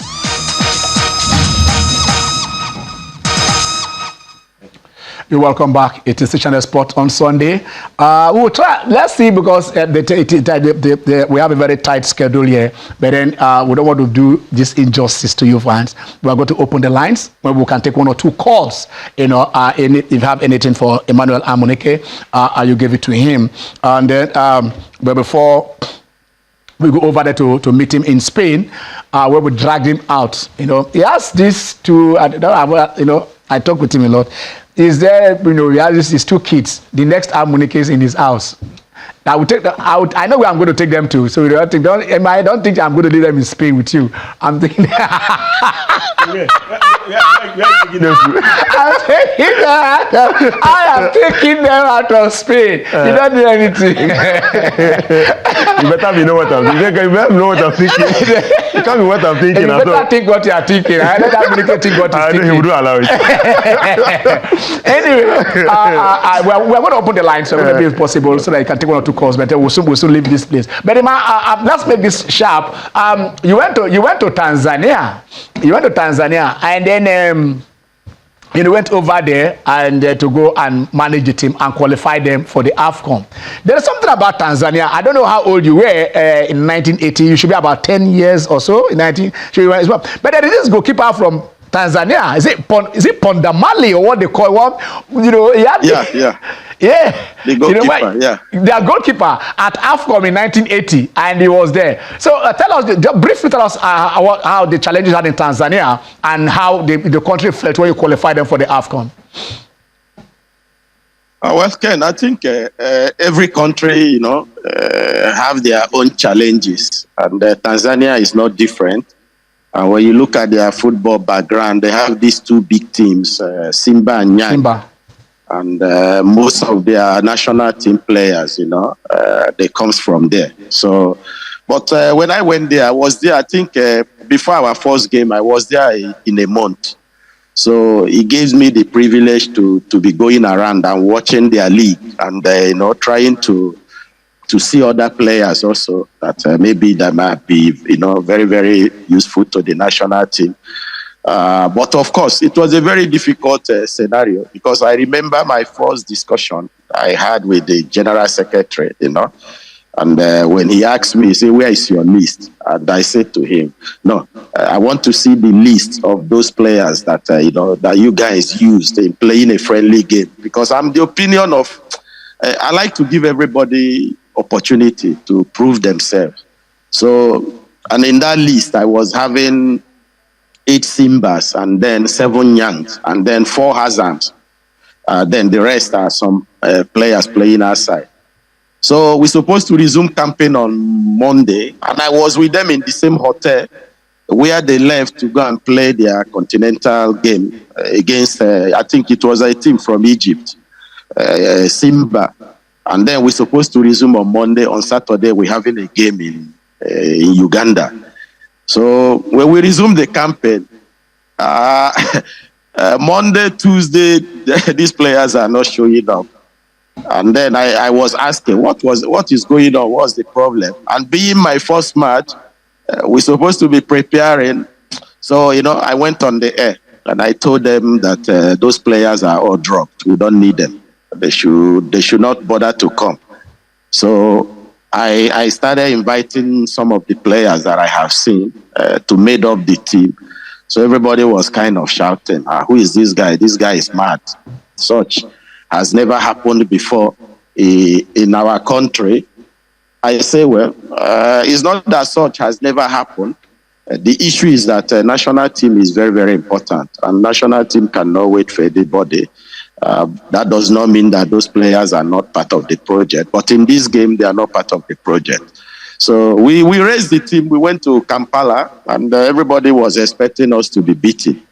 You're welcome back. It is the Channel Sport on Sunday. We will try. Let's see, because we have a very tight schedule here. But then we don't want to do this injustice to you fans. We are going to open the lines where we can take 1 or 2 calls. If you have anything for Emmanuel Amunike, you give it to him. And then, but before we go over there to meet him in Spain, where we dragged him out. He has this to. I talk with him a lot. Is there, he has his 2 kids. The next Amunike is in his house. I will take them out. I know where I'm going to take them to. So I don't think I'm going to leave them in Spain with you. I'm thinking. I am taking them out of Spain. You don't do anything. You better know what I'm thinking. You better know what I'm thinking. It can't be what I'm thinking. You better think what you are thinking. I let Amunike think what he's thinking. He would allow it. Anyway, we're going to open the line so maybe it's possible so that you can take 1 or 2 calls. But we'll soon leave this place. But Emma, let's make this sharp. You went to Tanzania. And then you went over there and to go and manage the team and qualify them for the AFCON. There is something about Tanzania. I don't know how old you were in 1980. You should be about 10 years or so in 19. But there is this goalkeeper from Tanzania. Is it Pondamali or what they call one? Yeah. The goalkeeper, Their goalkeeper at AFCON in 1980, and he was there. So briefly tell us how the challenges had in Tanzania and how the country felt when you qualified them for the AFCON. Well, Ken, I think every country, have their own challenges, and Tanzania is not different. And when you look at their football background, they have these 2 big teams, Simba and Yanga. And most of their national team players, they comes from there. So, but when I went there, I was there, I think, before our first game, I was there in a month. So it gives me the privilege to be going around and watching their league and, trying to to see other players also that maybe that might be, very, very useful to the national team. But of course, it was a very difficult scenario because I remember my first discussion I had with the general secretary, and when he asked me, he said, "Where is your list?" And I said to him, "No, I want to see the list of those players that, that you guys used in playing a friendly game, because I'm the opinion of, I like to give everybody opportunity to prove themselves." So, and in that list, I was having 8 Simbas and then 7 Yangs and then 4 Hazams. Then the rest are some players playing outside. So we're supposed to resume campaign on Monday, and I was with them in the same hotel where they left to go and play their continental game against, I think it was a team from Egypt, Simba. And then we're supposed to resume on Monday. On Saturday, we're having a game in Uganda. So when we resume the campaign, Monday, Tuesday, these players are not showing up. And then I was asking, what is going on? What's the problem? And being my first match, we're supposed to be preparing. So, I went on the air and I told them that those players are all dropped. We don't need them. They should not bother to come. So I started inviting some of the players that I have seen to make up the team. So everybody was kind of shouting, "Who is this guy? This guy is mad." Such has never happened before in our country. I say, well, it's not that such has never happened. The issue is that national team is very, very important, and national team cannot wait for anybody. That does not mean that those players are not part of the project, but in this game, they are not part of the project. So we raised the team. We went to Kampala, and everybody was expecting us to be beaten.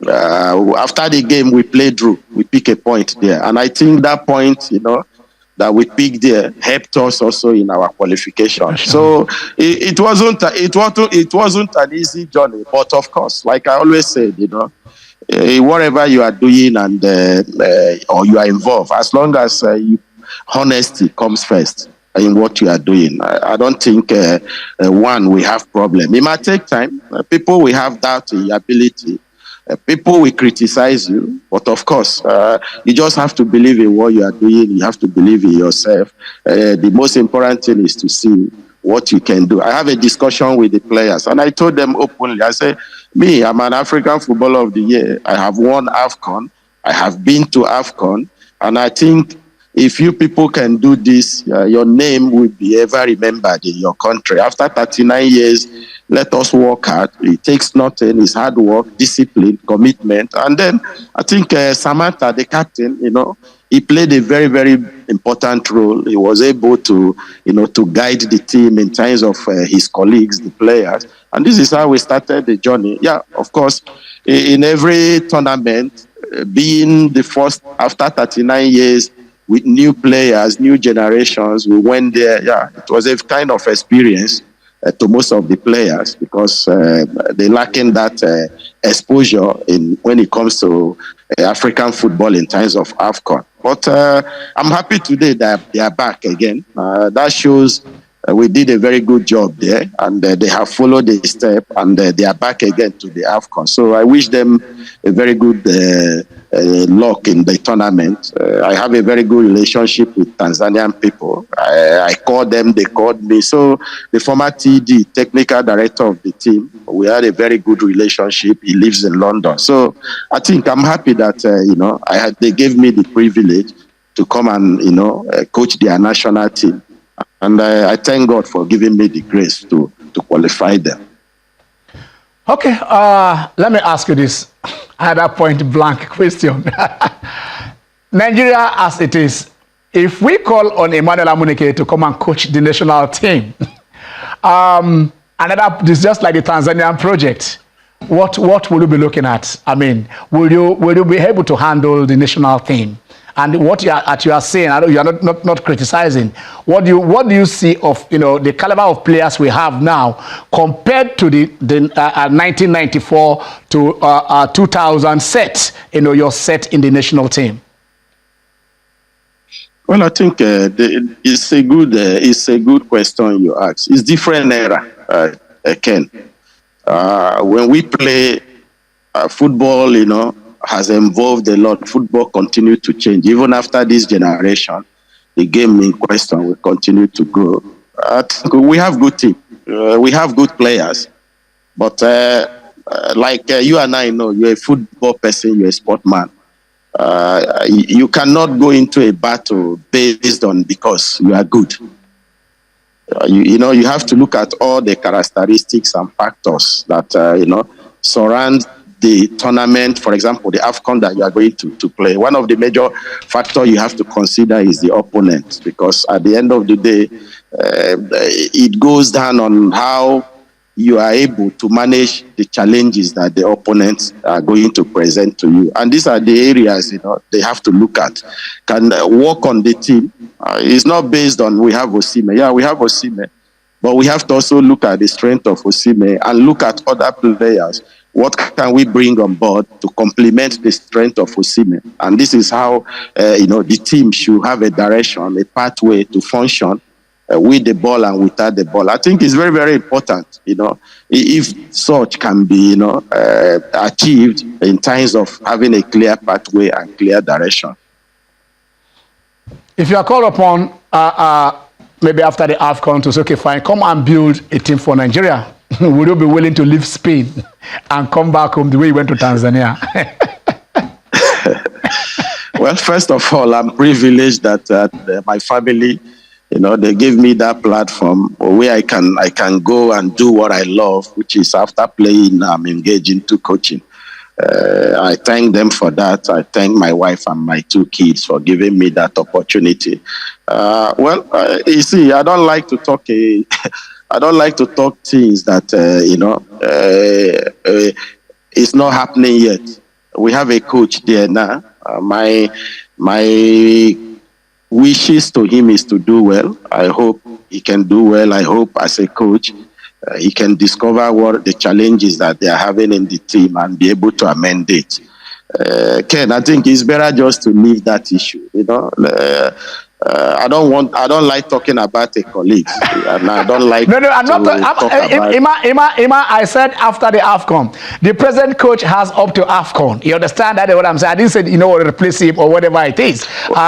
After the game, we played through. We picked a point there, and I think that point, that we picked there helped us also in our qualification. So it wasn't an easy journey, but of course, like I always said, whatever you are doing and or you are involved, as long as honesty comes first in what you are doing, I don't think we have problem. It might take time. People will have doubt in your ability. People will criticize you, but of course, you just have to believe in what you are doing. You have to believe in yourself. The most important thing is to see what you can do. I have a discussion with the players, and I told them openly, I say, I'm an African Footballer of the Year. I have won AFCON. I have been to AFCON, and I think if you people can do this, your name will be ever remembered in your country. After 39 years, let us work hard. It takes nothing. It's hard work, discipline, commitment. And then I think Samantha, the captain, he played a very, very important role. He was able to, to guide the team in terms of his colleagues, the players. And this is how we started the journey. Yeah, of course, in every tournament, being the first after 39 years, with new players, new generations, we went there. Yeah, it was a kind of experience to most of the players because they lacking that exposure when it comes to African football in terms of AFCON. But I'm happy today that they are back again. That shows we did a very good job there, and they have followed the step, and they are back again to the AFCON. So I wish them a very good luck in the tournament. I have a very good relationship with Tanzanian people. I called them, they called me. So the former TD, technical director of the team, we had a very good relationship. He lives in London. So I think I'm happy that, they gave me the privilege to come and, coach their national team. And I thank God for giving me the grace to qualify them. Okay, let me ask you this. I had a point blank question. Nigeria as it is, if we call on Emmanuel Amunike to come and coach the national team, this is just like the Tanzanian project, what will you be looking at? I mean, will you be able to handle the national team? And what you are saying, I know you are not criticizing. What do you see of the caliber of players we have now compared to the 1994 to 2000 set? Your set in the national team. Well, I think it's a good question you ask. It's different era, Ken. When we play football, has evolved a lot. Football continues to change. Even after this generation, the game in question will continue to grow. I think we have good team. We have good players. But like you and I know, you're a football person, you're a sportman. You cannot go into a battle based on because you are good. You have to look at all the characteristics and factors that surround the tournament. For example, the AFCON that you are going to play. One of the major factors you have to consider is the opponent, because at the end of the day, it goes down on how you are able to manage the challenges that the opponents are going to present to you. And these are the areas, they have to look at. Can work on the team. It's not based on we have Osimhen. Yeah, we have Osimhen. But we have to also look at the strength of Osimhen and look at other players. What can we bring on board to complement the strength of Osimhen? And this is how, the team should have a direction, a pathway to function with the ball and without the ball. I think it's very, very important, if such can be, achieved in terms of having a clear pathway and clear direction. If you are called upon, maybe after the AFCON to say, okay, fine, come and build a team for Nigeria, would you be willing to leave Spain and come back home the way you went to Tanzania? Well, first of all, I'm privileged that my family, they give me that platform where I can go and do what I love, which is after playing, I'm engaged into coaching. I thank them for that. I thank my wife and my 2 kids for giving me that opportunity. You see, I don't like to talk. I don't like to talk things that it's not happening yet. We have a coach there now. My wishes to him is to do well. I hope he can do well. I hope as a coach, he can discover what the challenges that they are having in the team and be able to amend it. Ken, I think it's better just to leave that issue. I don't like talking about a colleague. And I don't like No, I'm not Ima, I said after the AFCON, the present coach has up to AFCON. You understand that? What I'm saying? I didn't say, replace him or whatever it is.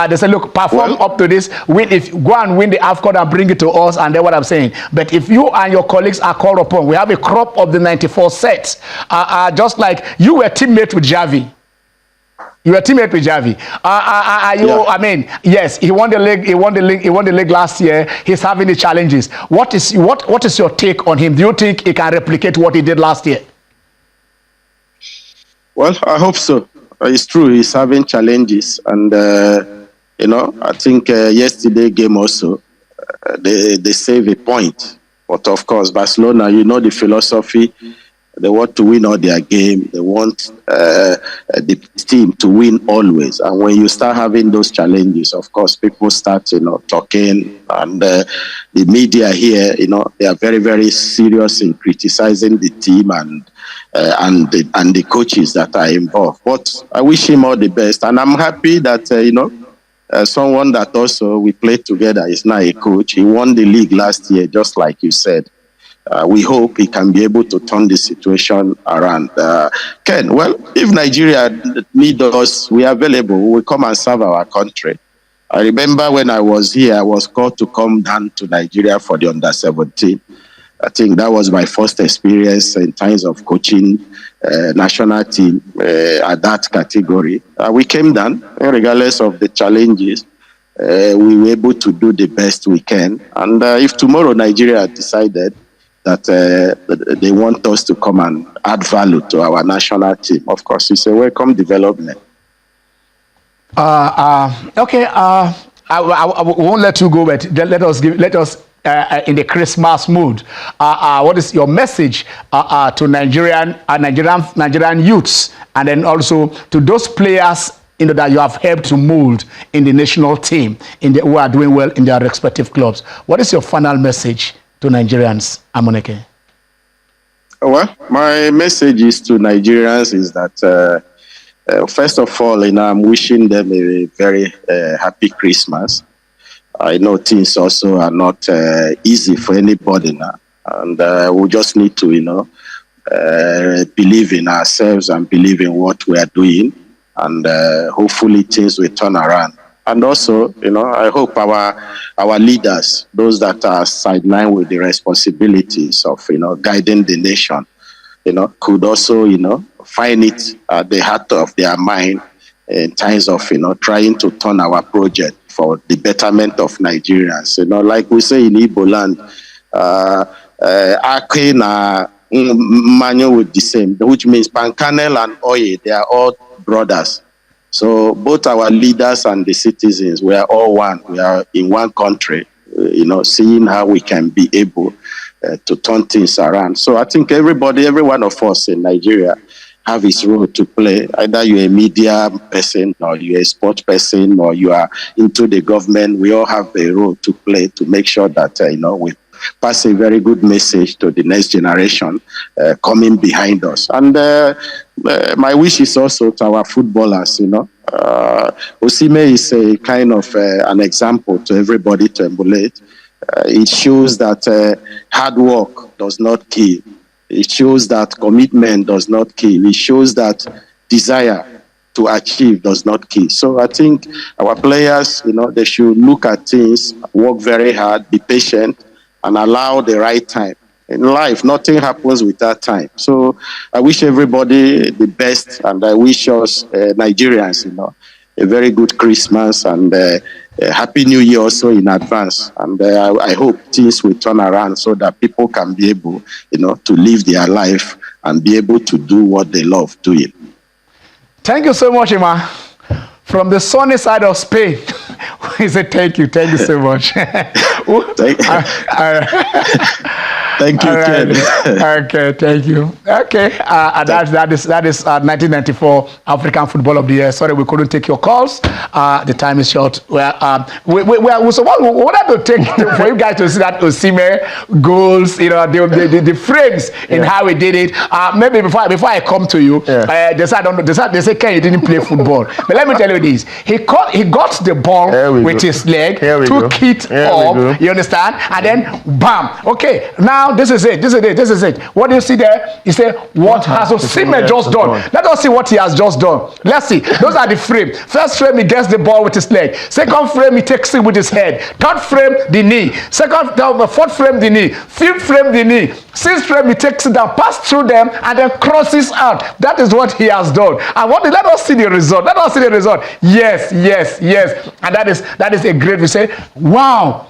They said, look, perform up to this. Go and win the AFCON and bring it to us. And then what I'm saying. But if you and your colleagues are called upon, we have a crop of the 94 sets. Just like you were teammates with Javi. You were teammate with Javi. I mean, yes, he won the league. He won the league last year. He's having the challenges. What is your take on him? Do you think he can replicate what he did last year? Well, I hope so. It's true. He's having challenges, and I think yesterday game also they save a point. But of course, Barcelona, the philosophy. They want to win all their game. They want the team to win always. And when you start having those challenges, of course, people start, talking. And the media here, they are very, very serious in criticizing the team and the coaches that are involved. But I wish him all the best. And I'm happy that, someone that also we played together is now a coach. He won the league last year, just like you said. We hope he can be able to turn the situation around. Ken, well, if Nigeria need us, we are available. We will come and serve our country. I remember when I was here, I was called to come down to Nigeria for the under-17. I think that was my first experience in terms of coaching national team at that category. We came down, regardless of the challenges. We were able to do the best we can. And if tomorrow Nigeria decided that they want us to come and add value to our national team, of course, it's a welcome development. Okay. I won't let you go, but let us in the Christmas mood. What is your message to Nigerian youths, and then also to those players that you have helped to mold in the national team, who are doing well in their respective clubs? What is your final message to Nigerians, Amunike? Well, my message is to Nigerians is that first of all, I'm wishing them a very happy Christmas. I know things also are not easy for anybody now. And we just need to, believe in ourselves and believe in what we are doing. And hopefully things will turn around. And also, I hope our leaders, those that are sidelined with the responsibilities of, guiding the nation, could also, find it at the heart of their mind in terms of, trying to turn our project for the betterment of Nigerians. Like we say in Igbo land, Ake na Manyo with the same, which means Pankanel and Oye, they are all brothers. So both our leaders and the citizens, we are all one. We are in one country, seeing how we can be able to turn things around. So I think every one of us in Nigeria have his role to play. Either you're a media person or you're a sport person or you are into the government. We all have a role to play to make sure that, we pass a very good message to the next generation coming behind us. And my wish is also to our footballers, Osimhen is a kind of an example to everybody to emulate. It shows that hard work does not kill. It shows that commitment does not kill. It shows that desire to achieve does not kill. So I think our players, they should look at things, work very hard, be patient, and allow the right time. In life, nothing happens without time. So I wish everybody the best, and I wish us Nigerians, a very good Christmas and a Happy New Year also in advance. And I hope things will turn around so that people can be able, to live their life and be able to do what they love doing. Thank you so much, Emma. From the sunny side of Spain, we say thank you so much. Thank you, Ken. Okay, thank you. Okay, that is 1994 African Football of the Year. Sorry, we couldn't take your calls. The time is short. Well, so what I will take for you guys to see that Osimhen goals, the frames in how he did it. Maybe before I come to you, they say Ken, you didn't play football. But let me tell you this: he got the ball with his leg, took it up. You understand? And then bam. Okay, now this is it. What do you see there? He said, what has Osimhen just done? Let us see what he has just done. Let's see. Those are the frames. First frame, he gets the ball with his leg. Second frame, he takes it with his head. Third frame, the knee. Fourth frame, the knee. Fifth frame, the knee. Sixth frame, he takes it down, passes through them, and then crosses out. That is what he has done. And let us see the result. Yes. And that is a great, we say, wow.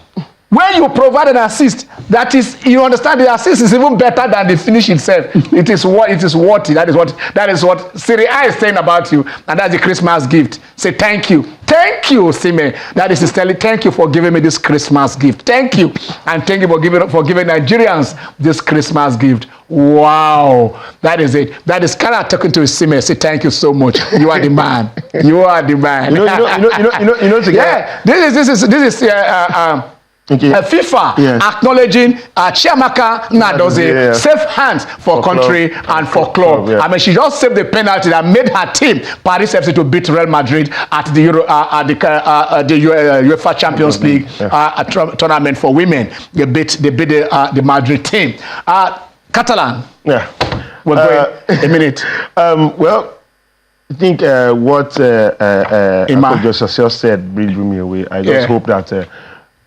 When you provide an assist, that is, you understand, the assist is even better than the finish itself. It is worthy. That is what Serie A is saying about you, and that's the Christmas gift. Say thank you, Osimhen. That is telling, thank you for giving me this Christmas gift. Thank you, and thank you for giving Nigerians this Christmas gift. Wow, that is it. That is kind of talking to Osimhen. Say thank you so much. You are the man. You are the man. This is. FIFA acknowledging Chiamaka Nnadozie safe hands for country and for club. I mean, she just saved the penalty that made her team, Paris FC, to beat Real Madrid at the UEFA Champions League tournament for women. They beat the Madrid team. Catalan. Yeah. We're going a minute. Well, I think what Joseph said really blew me away. I just hope that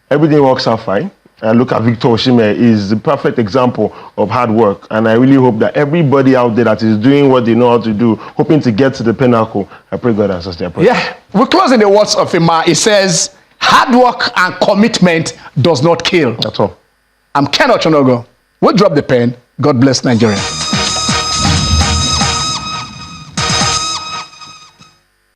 everything works out fine. Look at Victor Osimhen. Is the perfect example of hard work. And I really hope that everybody out there that is doing what they know how to do, hoping to get to the pinnacle, I pray God answers their prayer. Yeah, we close in the words of Emma. It says, hard work and commitment does not kill. That's all. I'm Ken Ochonogo. We'll drop the pen. God bless Nigeria.